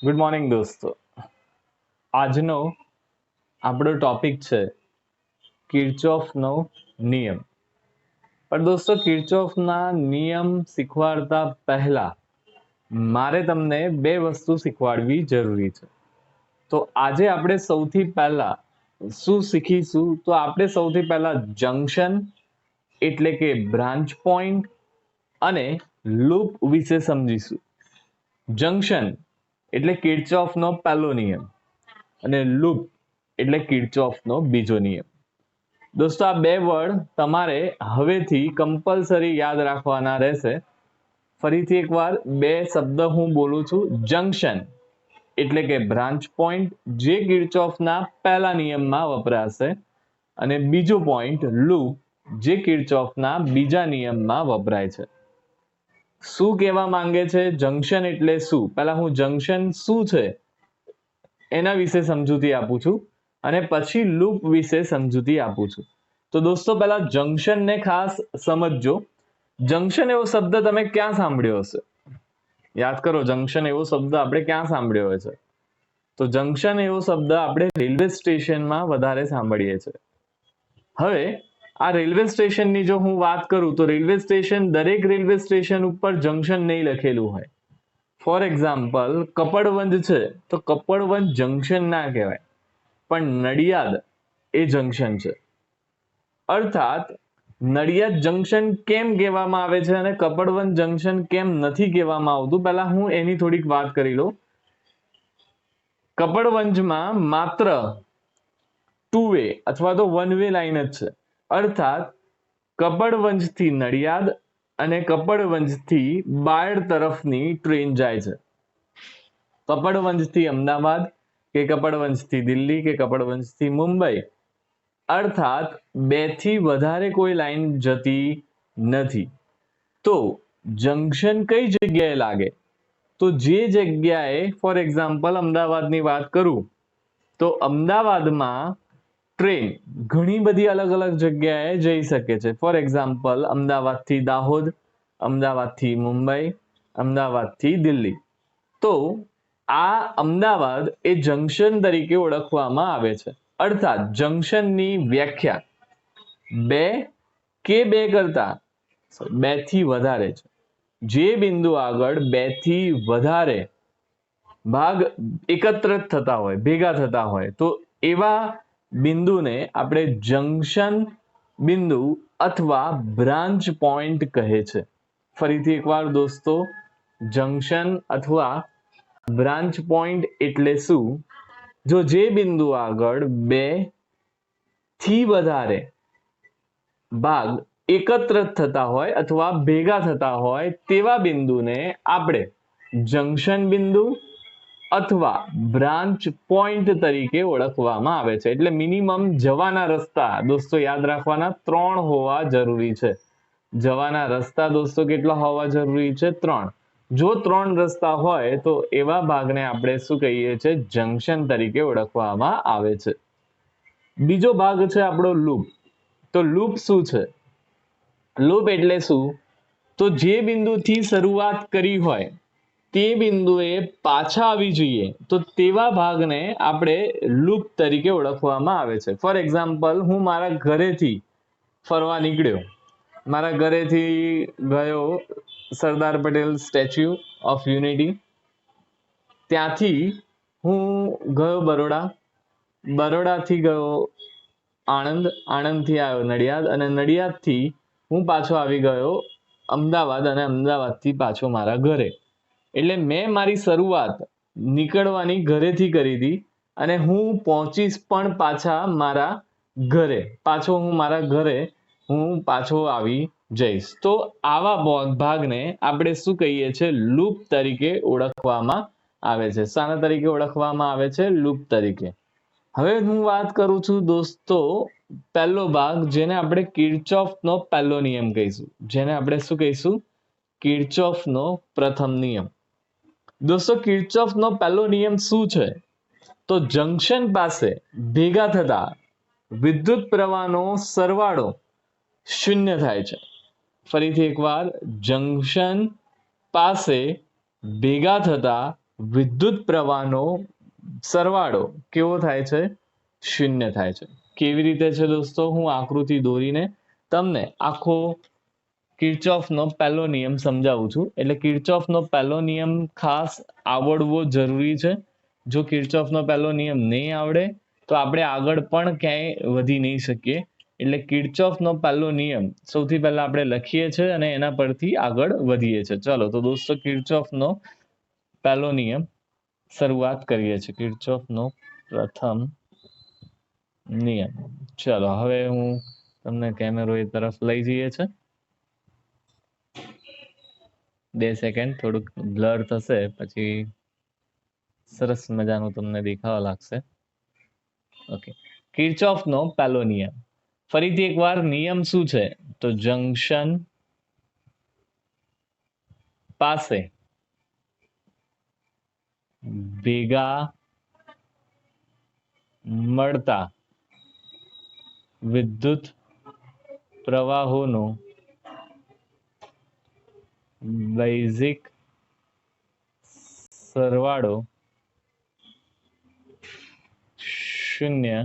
Good morning દોસ્તો. આજનો આપણો ટોપિક છે કિર્ચોફનો નિયમ. પણ દોસ્તો, કિર્ચોફના નિયમ શીખવાડતા પહેલા મારે તમને બે વસ્તુ શીખવાડવી જરૂરી છે. તો આજે આપણે સૌથી પહેલા શું શીખીશું? તો આપણે સૌથી પહેલા જંક્શન એટલે કે બ્રાન્ચ પોઈન્ટ અને લૂપ વિશે સમજીશું. જંક્શન એટલે કિર્ચોફનો પહેલો નિયમ અને લૂપ એટલે કિર્ચોફનો બીજો નિયમ. દોસ્તો, આ બે વર્ડ તમારે હવેથી કમ્પલસરી યાદ રાખવાના રહેશે. ફરીથી એકવાર બે શબ્દ હું બોલું છું. જંક્શન એટલે કે બ્રાન્ચ પોઈન્ટ, જે કિર્ચોફના પહેલા નિયમમાં વપરાશે, અને બીજો પોઈન્ટ લૂપ, જે કિર્ચોફના બીજા નિયમમાં વપરાય છે. શું કહેવા માંગે છે? જંક્શન એટલે શું? પહેલા હું જંક્શન શું છે એના વિશે સમજૂતી આપું છું અને પછી લૂપ વિશે સમજૂતી આપું છું. તો દોસ્તો, પહેલા જંક્શનને ખાસ સમજજો. જંક્શન એવો શબ્દ તમે ક્યાં સાંભળ્યો હશે? યાદ કરો, જંક્શન એવો શબ્દ આપણે ક્યાં સાંભળ્યો હોય છે? તો જંક્શન એવો શબ્દ આપણે રેલવે સ્ટેશનમાં વધારે સાંભળીએ છીએ. હવે આ રેલવે સ્ટેશનની જો હું વાત કરું તો રેલવે સ્ટેશન, દરેક રેલવે સ્ટેશન ઉપર જંક્શન નહીં લખેલું હોય. ફોર એક્ઝામ્પલ, કપડવંજ છે તો કપડવંજ જંક્શન ના કહેવાય, પણ નડિયાદ એ જંક્શન છે. અર્થાત નડિયાદ જંક્શન કેમ કહેવામાં આવે છે અને કપડવંજ જંક્શન કેમ નથી કહેવામાં આવતું, પહેલા હું એની થોડીક વાત કરી લઉં. કપડવંજમાં માત્ર ટુ વે અથવા તો વન વે લાઈન જ છે. અર્થાત કપડવંજથી નડિયાદ અને કપડવંજથી બાયડ તરફની ટ્રેન જાય છે. કપડવંજથી અમદાવાદ કે કપડવંજથી દિલ્હી કે કપડવંજથી મુંબઈ, અર્થાત બે થી વધારે કોઈ લાઈન જતી નથી. તો જંક્શન કઈ જગ્યાએ લાગે? તો જે જગ્યાએ, ફોર એક્ઝામ્પલ અમદાવાદની વાત કરું તો અમદાવાદમાં ટ્રેન ઘણી બધી અલગ અલગ જગ્યાએ જઈ શકે છે. ફોર એક્ઝામ્પલ, અમદાવાદથી દાહોદ, અમદાવાદથી મુંબઈ, અમદાવાદથી દિલ્હી. તો આ અમદાવાદ એ જંક્શન તરીકે ઓળખવામાં આવે છે. અર્થાત જંક્શનની વ્યાખ્યા બે કે બે કરતા બે થી વધારે છે. જે બિંદુ આગળ બે થી વધારે ભાગ એકત્રિત થતા હોય, ભેગા થતા હોય, તો એવા બિંદુને આપણે જંક્શન બિંદુ અથવા બ્રાન્ચ પોઈન્ટ કહે છે. ફરીથી એકવાર દોસ્તો, જંક્શન અથવા બ્રાન્ચ પોઈન્ટ એટલે શું? જો જે બિંદુ આગળ બે થી વધારે ભાગ એકત્રિત થતા હોય અથવા ભેગા થતા હોય તેવા બિંદુને આપણે જંક્શન બિંદુ અથવા બ્રાન્ચ પોઈન્ટ તરીકે ઓળખવામાં આવે છે. એટલે મિનિમમ જવાના રસ્તા દોસ્તો યાદ રાખવાના 3 હોવા જરૂરી છે. જવાના રસ્તા દોસ્તો કેટલા હોવા જરૂરી છે? 3. જો 3 રસ્તા હોય તો એવા ભાગને આપણે શું કહીએ છીએ? જંક્શન તરીકે ઓળખવામાં આવે છે. બીજો ભાગ છે આપણો લૂપ. તો લૂપ શું છે? લૂપ એટલે શું? તો જે બિંદુથી શરૂઆત કરી હોય તે બિંદુએ પાછા આવી જઈએ તો તેવા ભાગને આપણે લૂપ તરીકે ઓળખવામાં આવે છે. ફોર એક્ઝામ્પલ, હું મારા ઘરેથી ફરવા નીકળ્યો, મારા ઘરેથી ગયો Sardar Patel statue of unity, ત્યાંથી હું ગયો બરોડા, બરોડાથી ગયો આણંદ, આણંદથી આવ્યો નડિયાદ, અને નડિયાદથી હું પાછો આવી ગયો અમદાવાદ, અને અમદાવાદથી પાછો મારા ઘરે. એટલે મેં મારી શરૂઆત નીકળવાની ઘરેથી કરી હતી અને હું પહોંચીશ પણ પાછા મારા ઘરે, હું પાછો આવી જઈશ. તો આવા ભાગને આપણે શું કહીએ છીએ? લૂપ તરીકે ઓળખવામાં આવે છે. શાના તરીકે ઓળખવામાં આવે છે? લૂપ તરીકે. હવે હું વાત કરું છું દોસ્તો પહેલો ભાગ, જેને આપણે કિર્ચોફનો પહેલો નિયમ કહીશું, જેને આપણે શું કહીશું? કિર્ચોફનો પ્રથમ નિયમ. દોસ્તો, કિર્ચોફનો પહેલો નિયમ શું છે? તો જંક્શન પાસે ભેગા થતા વિદ્યુત પ્રવાહનો સરવાળો શૂન્ય થાય છે. ફરીથી એકવાર, જંક્શન પાસે ભેગા થતા વિદ્યુત પ્રવાહનો સરવાળો કેવો થાય છે? શૂન્ય થાય છે. કેવી રીતે છે દોસ્તો? હું આકૃતિ દોરીને તમને આખો કિર્ચોફનો પહેલો નિયમ સમજાવું છું. એટલે કિર્ચોફનો પહેલો નિયમ ખાસ આવડવો જરૂરી છે. જો કિર્ચોફનો પહેલો નિયમ નહીં આવડે તો આપણે આગળ પણ ક્યાંય વધી નહીં શકીએ. એટલે કિર્ચોફનો પહેલો નિયમ સૌથી પહેલા આપણે લખીએ છીએ અને એના પરથી આગળ વધીએ છીએ. ચલો તો દોસ્તો કિર્ચોફનો પહેલો નિયમ શરૂઆત કરીએ છીએ. કિર્ચોફનો પ્રથમ નિયમ. ચલો હવે હું તમને કેમેરો એ તરફ લઈ જઈએ છે. 2 સેકન્ડ થોડુંક બ્લર થશે, પછી સરસ મજાનું તમને દેખાવા લાગશે. ઓકે, કિર્ચોફનો પહેલો નિયમ. ફરીથી એકવાર નિયમ શું છે? તો જંકશન પાસે ભેગા મળતા વિદ્યુત પ્રવાહોનો બેઝિક સરવાળો શૂન્ય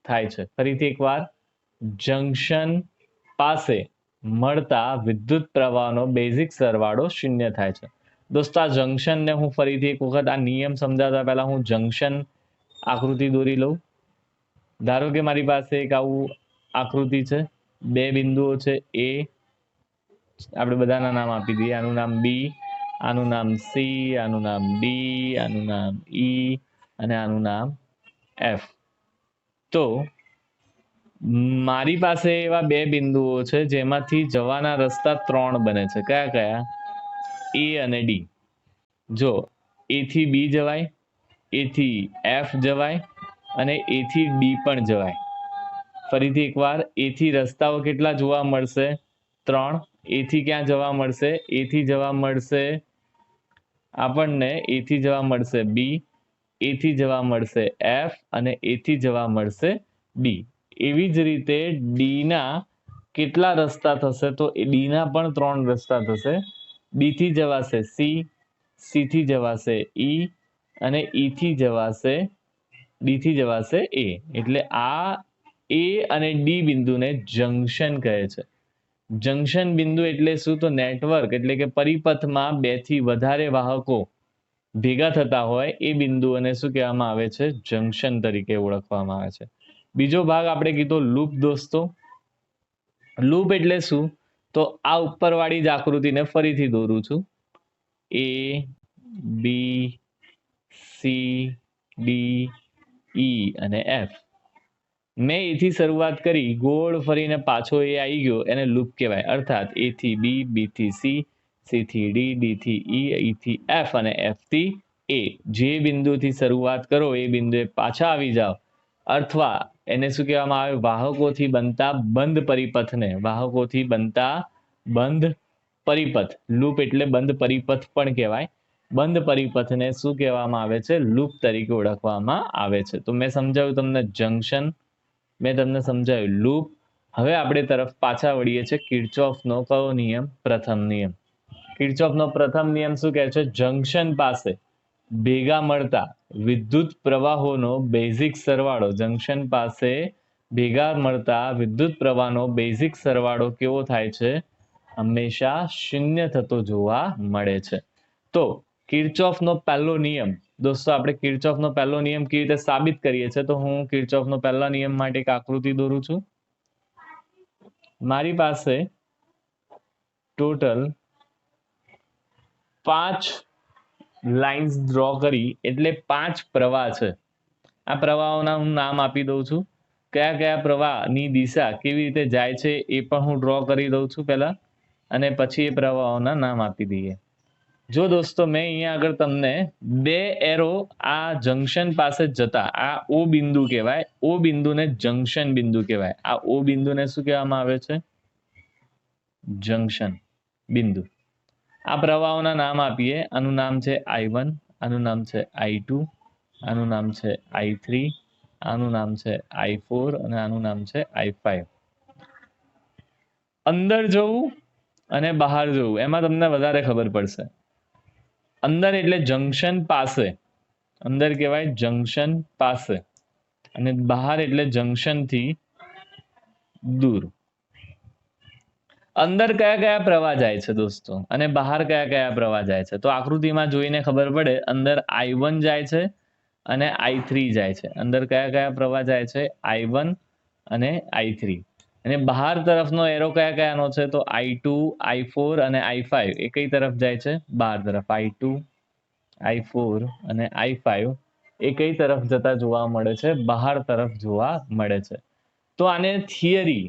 થાય છે. ફરીથી એકવાર, જંકશન પાસે મળતા વિદ્યુત પ્રવાહનો બેઝિક સરવાળો શૂન્ય થાય છે. દોસ્તો આ જંકશનને હું ફરીથી એક વખત આ નિયમ સમજાવતા પહેલા હું જંકશન આકૃતિ દોરી લઉં. ધારો કે મારી પાસે એક આવું આકૃતિ છે, બે બિંદુઓ છે. એ આપણે બધાના નામ આપી દઈએ. આનું નામ બી, આનું નામ સી, આનું નામ ડી, આનું નામ ઈ અને આનું નામ એફ. તો મારી પાસે એવા બે બિંદુઓ છે જેમાંથી જવાના રસ્તા 3 બને છે. કયા કયા? એ અને ડી. જો એ થી બી જવાય, એ થી એફ જવાય અને એ થી ડી પણ જવાય. ફરીથી એકવાર, એ થી રસ્તાઓ કેટલા જોવા મળશે? 3. એ થી ક્યાં જવા મળશે? એ થી જવા મળશે આપણને, એ થી જવા મળશે બી, એ થી જવા મળશે એફ અને એ થી જવા મળશે ડી. એવી જ રીતે ડી ના કેટલા રસ્તા થશે? તો ડી ના પણ 3 રસ્તા થશે. બી થી જવાશે સી, સી થી જવાશે ઈ અને ઈ થી જવાશે, ડી થી જવાશે એ. એટલે આ એ અને ડી બિંદુને જંકશન કહે છે. જંકશન બિંદુ એટલે શું? તો નેટવર્ક એટલે કે પરિપથમાં 2 થી વધારે વાહકો ભેગા થતા હોય એ બિંદુઓને શું કહેવામાં આવે છે? જંકશન તરીકે ઓળખવામાં આવે છે. બીજો ભાગ આપણે કીધો લૂપ. દોસ્તો લૂપ એટલે શું? તો આ ઉપરવાળી જ આકૃતિને ફરીથી દોરું છું. એ બી સી ડી ઈ અને એફ. મેં એથી શરૂઆત કરી, ગોળ ફરીને પાછો એ આવી ગયો, એને લૂપ કહેવાય. અર્થાત એ થી બી, બી થી સી, સી થી ડી, ડી થી ઈ, ઈ થી એફ અને એફ થી એ. જે બિંદુથી શરૂઆત કરો એ બિંદુએ પાછા આવી જાઓ. અથવા એને શું કહેવામાં આવે? વાહકોથી બનતા બંધ પરિપથને, વાહકોથી બનતા બંધ પરિપથ. લૂપ એટલે બંધ પરિપથ પણ કહેવાય. બંધ પરિપથને શું કહેવામાં આવે છે? લૂપ તરીકે ઓળખવામાં આવે છે. તો મેં સમજાવ્યું તમને જંકશન, મેં તમને સમજાવ્યું લૂપ. હવે આપણે તરફ પાછા વળીએ છીએ. કિર્ચોફનો કયો નિયમ? પ્રથમ નિયમ. કિર્ચોફનો પ્રથમ નિયમ શું કહે છે? જંકશન પાસે ભેગા મળતા વિદ્યુત પ્રવાહોનો બેઝિક સરવાળો, જંકશન પાસે ભેગા મળતા વિદ્યુત પ્રવાહનો બેઝિક સરવાળો કેવો થાય છે? હંમેશા શૂન્ય થતો જોવા મળે છે. તો કિર્ચોફનો પહેલો નિયમ, દોસ્તો આપણે કિર્ચોફનો પહેલો નિયમ કેવી રીતે સાબિત કરીએ છીએ? તો હું કિર્ચોફનો પહેલા નિયમ માટે એક આકૃતિ દોરું છું. મારી પાસે ટોટલ 5 લાઇન્સ ડ્રો કરી, એટલે 5 પ્રવાહ છે. આ પ્રવાહોના હું નામ આપી દઉં છું. કયા કયા પ્રવાહની દિશા કેવી રીતે જાય છે એ પણ હું ડ્રો કરી દઉં છું પહેલા, અને પછી એ પ્રવાહોના નામ આપી દઈએ. જો દોસ્તો મેં અહીંયા આગળ તમને 2 એરો આ જંકશન પાસે જતા, આ ઓ બિંદુ કહેવાય. ઓ બિંદુને જંકશન બિંદુ કહેવાય. આ ઓ બિંદુને શું કહેવામાં આવે છે? જંકશન બિંદુ. આ પ્રવાહોના નામ આપીએ. આનું નામ છે I1, આનું નામ છે I2, આનું નામ છે I3, આનું નામ છે I4 અને આનું નામ છે I5. અંદર જવું અને બહાર જવું એમાં તમને વધારે ખબર પડશે. અંદર એટલે જંક્શન પાસે, અંદર કહેવાય જંક્શન પાસે, અને બહાર એટલે જંક્શન થી દૂર. અંદર કયા કયા પ્રવાહ જાય છે દોસ્તો, અને બહાર કયા કયા પ્રવાહ જાય છે? તો આકૃતિમાં જોઈને ખબર પડે. અંદર I1 જાય છે અને I3 જાય છે. અંદર કયા કયા પ્રવાહ જાય છે? I1 અને I3. અને બહાર તરફનો એરો કયા કયાનો છે? તો I2, I4 અને I5. એ કઈ તરફ જાય છે? બહાર તરફ. I2, I4 અને I5 એ કઈ તરફ જતા જોવા મળે છે? બહાર તરફ જોવા મળે છે. તો આને થિયરી,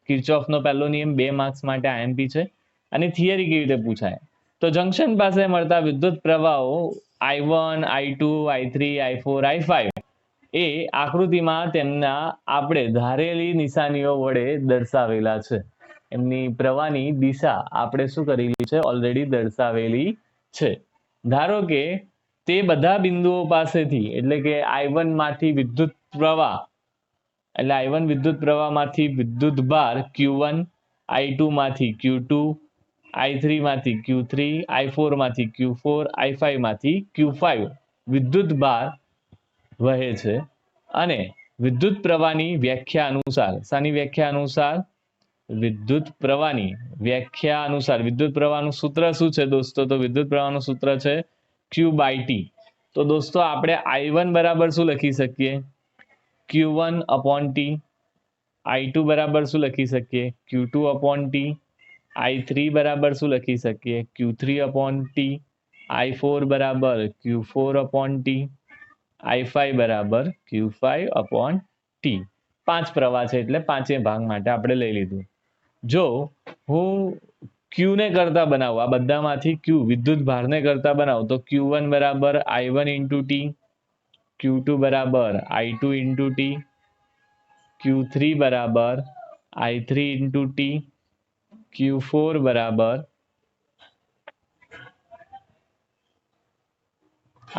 કિર્ચોફનો પહેલો નિયમ 2 માર્ક્સ માટે આઈએમપી છે. અને થિયરી કેવી રીતે પૂછાય? તો જંક્શન પાસે મળતા વિદ્યુત પ્રવાહો I1, I2, I3, I4, I5 એ આકૃતિમાં તેમના આપણે ધારેલી નિશાનીઓ વડે દર્શાવેલા છે. એમની પ્રવાહની દિશા આપણે શું કરેલી છે? ઓલરેડી દર્શાવેલી છે. ધારો કે તે બધા બિંદુઓ પાસેથી, એટલે કે I1 માંથી વિદ્યુત પ્રવાહ, એટલે I1 વિદ્યુત પ્રવાહમાંથી વિદ્યુત ભાર Q1, I2 માંથી Q2, I3 માંથી Q3, I4 માંથી Q4, I5 માંથી Q5 વિદ્યુત ભાર વહે છે. અને વિદ્યુત પ્રવાહની વ્યાખ્યા અનુસાર, શાની વ્યાખ્યા અનુસાર? વિદ્યુત પ્રવાહની વ્યાખ્યા અનુસાર. વિદ્યુત પ્રવાહનું સૂત્ર શું છે દોસ્તો? તો વિદ્યુત પ્રવાહનું સૂત્ર છે Q/T. તો દોસ્તો આપણે I1 બરાબર શું લખી શકીએ? Q1/T. I2 બરાબર શું લખી શકીએ? Q2/T. I3 બરાબર શું લખી શકીએ? Q3/T. I4 બરાબર Q4/T. I5 બરાબર Q5/T. 5 પ્રવાહ છે એટલે પાંચે ભાગ માટે આપણે લઈ લીધું. જો હું Q ને કરતા બનાવું, આ બધામાંથી Q વિદ્યુત ભારને કરતા બનાવું, તો Q1 બરાબર I1 into T, Q2 બરાબર I2 into T, Q3 બરાબર I3 into T, Q4 બરાબર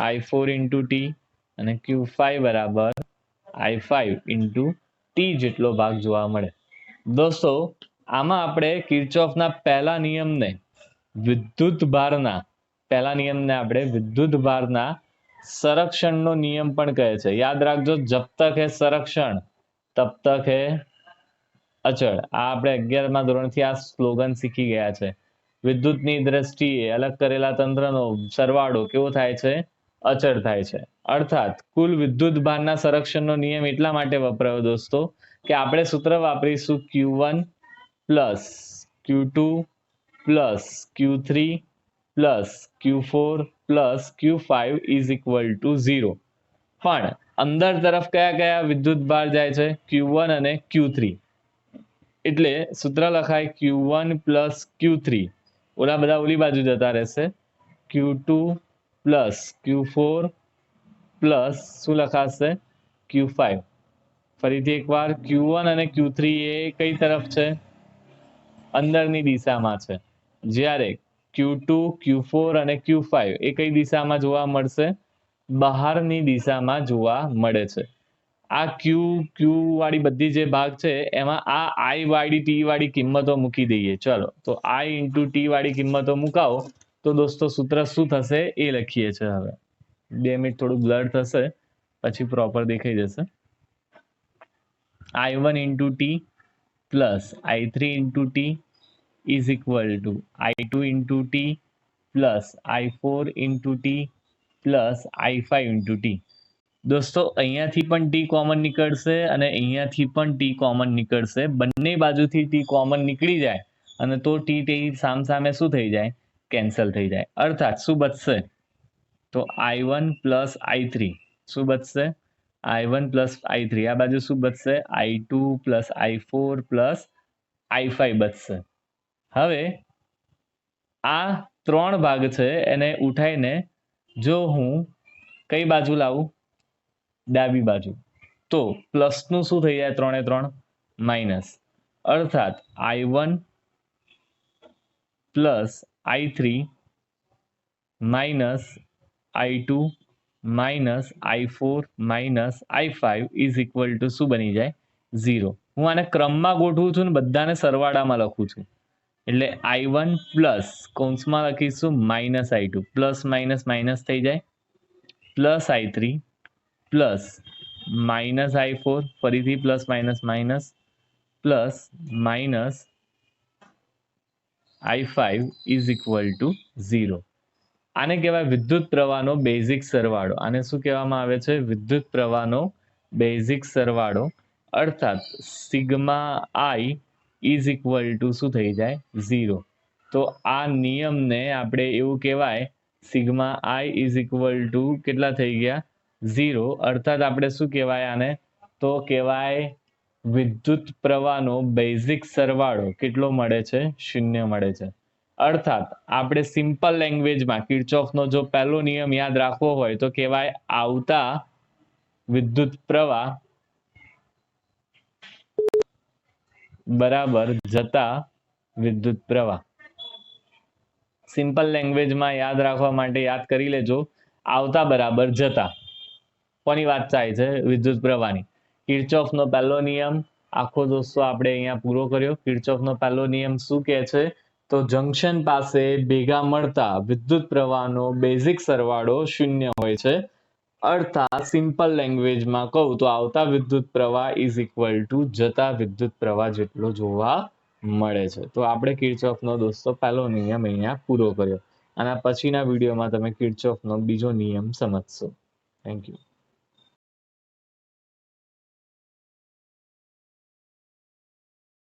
I4 into T અને Q5 બરાબર I5 into T જેટલો ભાગ જોવા મળે. દોસ્તો આમાં આપણે કિર્ચોફના પહેલા નિયમને વિદ્યુત ભારના, પહેલા નિયમને આપણે વિદ્યુત ભારના સંરક્ષણનો નિયમ પણ કહે છે. યાદ રાખજો, જબ તક હે સંરક્ષણ તબ તક હે અચળ. આ આપણે 11મા ધોરણથી આ સ્લોગન શીખી ગયા છે. વિદ્યુતની દ્રષ્ટિએ અલગ કરેલા તંત્રનો સરવાળો કેવો થાય છે? અચળ થાય છે. અર્થાત કુલ વિદ્યુત ભારના સંરક્ષણનો નિયમ એટલા માટે વપરાયો દોસ્તો કે આપણે સૂત્ર વાપરીશું Q1 plus Q2 plus Q3 plus Q4 plus Q5 is equal to 0. પણ અંદર તરફ કયા કયા વિદ્યુત ભાર જાય છે? Q1 અને Q3. એટલે સૂત્ર લખાય Q1 પ્લસ Q3. ઓલા બધા ઓલી બાજુ જતા રહેશે. Q2 પ્લસ Q4 પ્લસ શું લખાશે? Q5. ફરીથી એકવાર, Q1 અને Q3 એ કઈ તરફ છે? અંદરની દિશામાં છે. જ્યારે Q2, Q4 અને Q5 એ કઈ દિશામાં જોવા મળશે? બહારની દિશામાં જોવા મળે છે. આ Q વાળી બધી જે ભાગ છે એમાં આ I વાળી T વાળી કિંમતો મૂકી દઈએ. ચલો, તો I into T વાળી કિંમતો મુકાવો તો દોસ્તો સૂત્ર શું થશે એ લખીએ છીએ. હવે 2 મિનિટ થોડું બ્લર થશે, પછી પ્રોપર દેખાઈ જશે. I1 into T plus I3 into T is equal to I2 into T plus I4 into T plus I5 into T. દોસ્તો અહીંયાથી પણ T કોમન નીકળશે અને અહીંયાથી પણ T કોમન નીકળશે. બંને બાજુથી T કોમન નીકળી જાય અને તો T સામસામે શું થઈ જાય? કેન્સલ થઈ જાય. અર્થાત શું બચશે? તો I1 પ્લસ I3 શું બચશે? I1 plus I3. આ બાજુ શું બચશે? I2 plus I4 plus I5 બચશે. હવે આ 3 ભાગ છે એને ઉઠાઈને જો હું કઈ બાજુ લાવું? ડાબી બાજુ, તો પ્લસનું શું થઈ જાય? 3 3 માઇનસ. અર્થાત I1 plus I3 minus I2 minus I4 minus I5 is equal to શું બની જાય? 0. હું આને ક્રમમાં ગોઠવું છું ને બધાને સરવાળામાં લખું છું. એટલે I1 પ્લસ કૌંસમાં લખીશું -I2 પ્લસ માઇનસ માઇનસ થઈ જાય પ્લસ I3 પ્લસ -I4 ફરીથી plus minus minus plus minus I5 is equal to 0. આને કહેવાય વિદ્યુત પ્રવાહનો બેઝિક સરવાળો. આને શું કહેવામાં આવે છે? વિદ્યુત પ્રવાહનો બેઝિક સરવાળો. અર્થાત sigma I is equal to શું થઈ જાય? 0. તો આ નિયમને આપણે એવું કહેવાય sigma I is equal to કેટલા થઈ ગયા? 0. અર્થાત આપણે શું કહેવાય આને? તો કહેવાય વિદ્યુત પ્રવાહનો બેઝિક સરવાળો કેટલો મળે છે? 0 મળે છે. અર્થાત આપણે સિમ્પલ લેંગ્વેજમાં કિર્ચોફનો જો પહેલો નિયમ યાદ રાખવો હોય તો કહેવાય આવતા વિદ્યુત પ્રવાહ બરાબર જતા વિદ્યુત પ્રવાહ. સિમ્પલ લેંગ્વેજમાં યાદ રાખવા માટે યાદ કરી લેજો, આવતા બરાબર જતા. કોની વાત થાય છે? વિદ્યુત પ્રવાહની. કિર્ચોફનો પહેલો નિયમ આખો દોસ્તો આપણે અહીંયા પૂરો કર્યો. કિર્ચોફનો પહેલો નિયમ શું કહે છે? તો જંકશન પાસે ભેગા મળતા વિદ્યુત પ્રવાહનો બેઝિક સરવાળો 0 હોય છે. અર્થાત સિમ્પલ લેંગ્વેજમાં કહું તો આવતા વિદ્યુત પ્રવાહ ઇઝ ઇક્વલ ટુ જતા વિદ્યુત પ્રવાહ જેટલો જોવા મળે છે. તો આપણે કિર્ચોફનો દોસ્તો પહેલો નિયમ અહીંયા પૂરો કર્યો. અને પછીના વિડીયોમાં તમે કિર્ચોફનો બીજો નિયમ સમજશો. Thank you.